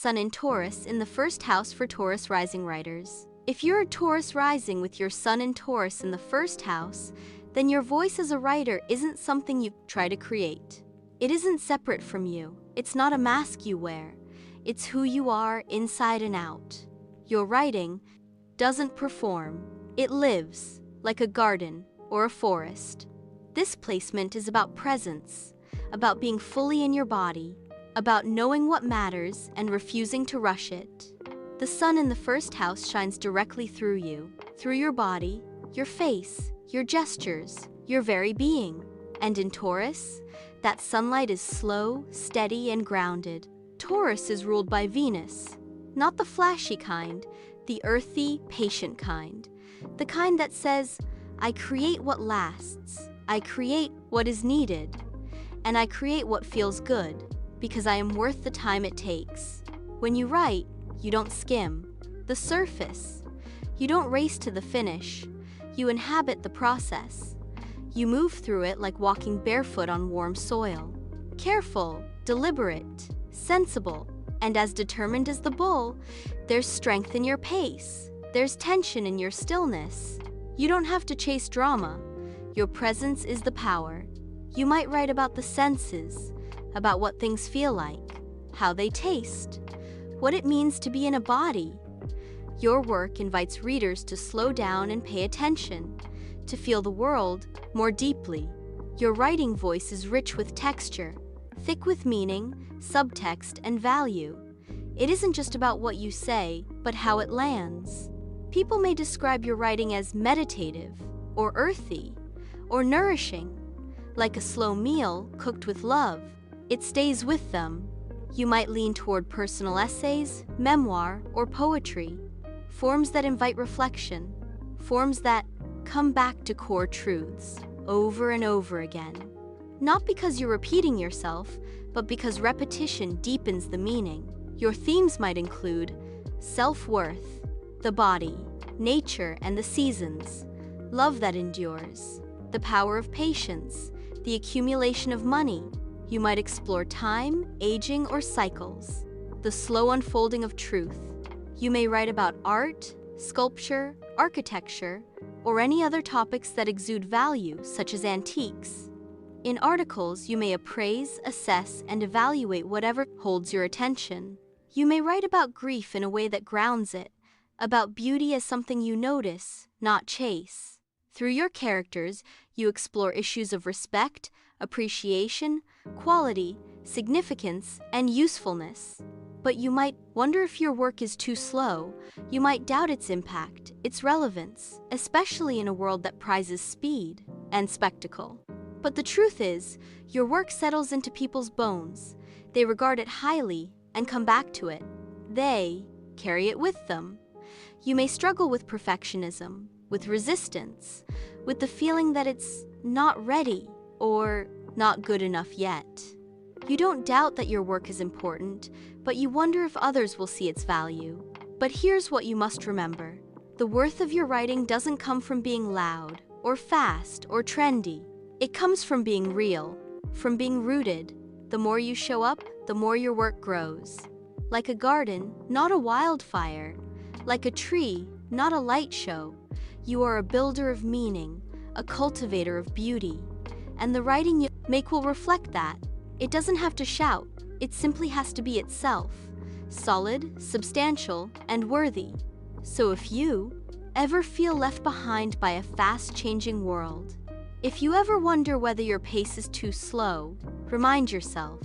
Sun in Taurus in the first house for Taurus rising writers. If you're a Taurus rising with your Sun in Taurus in the first house, then your voice as a writer isn't something you try to create. It isn't separate from you. It's not a mask you wear. It's who you are inside and out. Your writing doesn't perform. It lives, like a garden or a forest. This placement is about presence, about being fully in your body, about knowing what matters and refusing to rush it. The sun in the first house shines directly through you, through your body, your face, your gestures, your very being. And in Taurus, that sunlight is slow, steady, and grounded. Taurus is ruled by Venus, not the flashy kind, the earthy, patient kind. The kind that says, I create what lasts, I create what is needed, and I create what feels good, because I am worth the time it takes. When you write, you don't skim the surface. You don't race to the finish. You inhabit the process. You move through it like walking barefoot on warm soil. Careful, deliberate, sensible, and as determined as the bull. There's strength in your pace. There's tension in your stillness. You don't have to chase drama. Your presence is the power. You might write about the senses, about what things feel like, how they taste, what it means to be in a body. Your work invites readers to slow down and pay attention, to feel the world more deeply. Your writing voice is rich with texture, thick with meaning, subtext, and value. It isn't just about what you say, but how it lands. People may describe your writing as meditative, or earthy, or nourishing, like a slow meal cooked with love. It stays with them. You might lean toward personal essays, memoir, or poetry, forms that invite reflection, forms that come back to core truths over and over again. Not because you're repeating yourself, but because repetition deepens the meaning. Your themes might include self-worth, the body, nature and the seasons, love that endures, the power of patience, the accumulation of money. You might explore time, aging, or cycles, the slow unfolding of truth. You may write about art, sculpture, architecture, or any other topics that exude value, such as antiques. In articles, you may appraise, assess, and evaluate whatever holds your attention. You may write about grief in a way that grounds it, about beauty as something you notice, not chase. Through your characters, you explore issues of respect, appreciation, quality, significance, and usefulness. But you might wonder if your work is too slow. You might doubt its impact, its relevance, especially in a world that prizes speed and spectacle. But the truth is, your work settles into people's bones. They regard it highly and come back to it. They carry it with them. You may struggle with perfectionism, with resistance, with the feeling that it's not ready or not good enough yet. You don't doubt that your work is important, but you wonder if others will see its value. But here's what you must remember. The worth of your writing doesn't come from being loud, or fast, or trendy. It comes from being real, from being rooted. The more you show up, the more your work grows. Like a garden, not a wildfire. Like a tree, not a light show. You are a builder of meaning, a cultivator of beauty. And the writing you make will reflect that. It doesn't have to shout. It simply has to be itself, solid, substantial, and worthy. So if you ever feel left behind by a fast-changing world, if you ever wonder whether your pace is too slow, remind yourself,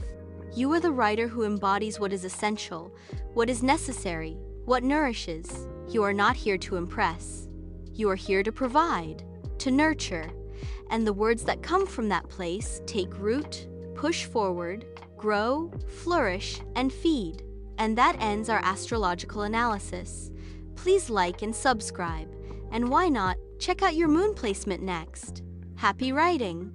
you are the writer who embodies what is essential, what is necessary, what nourishes. You are not here to impress. You are here to provide, to nurture, and the words that come from that place take root, push forward, grow, flourish, and feed. And that ends our astrological analysis. Please like and subscribe, and why not check out your moon placement next. Happy writing!